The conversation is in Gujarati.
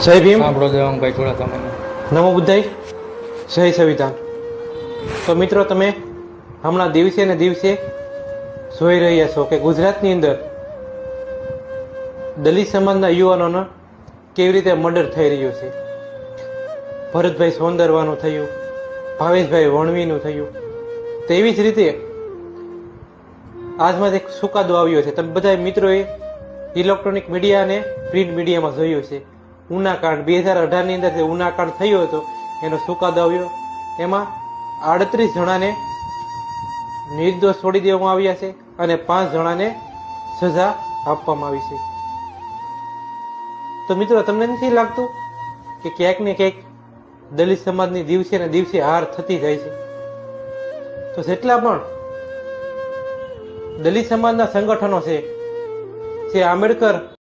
જય ભીમ. સાંભળો દેવાંગભાઈ થોડા સમયમાં. નમો બુદ્ધાય. જય સંવિધાન. તો મિત્રો, તમે હમણાં દિવસે ને દિવસે જોઈ રહ્યા છો કે ગુજરાતની અંદર દલિત સમાજના યુવાનોનો કેવી રીતે મર્ડર થઈ રહ્યું છે. ભરતભાઈ સોંદરવાનું થયું, ભાવેશભાઈ વણવીનું થયું. તેવી જ રીતે આજમાં એક ચુકાદો આવ્યો છે. તમે બધા મિત્રોએ ઇલેક્ટ્રોનિક મીડિયા અને પ્રિન્ટ મીડિયામાં જોયું છે. ઉનાકાંડ 2018ની અંદર જે ઉનાકાંડ થયો હતો એનો ચુકાદો આવ્યો. એમાં 38 જણાને નિર્દોષ છોડી દેવામાં આવ્યા છે અને 5 જણાને સજા આપવામાં આવી છે. તો મિત્રો, તમને નથી લાગતું કે ક્યાંક ને ક્યાંક દલિત સમાજની દિવસે ને દિવસે હાર થતી જાય છે? તો જેટલા પણ દલિત સમાજના સંગઠનો છે, જે આંબેડકર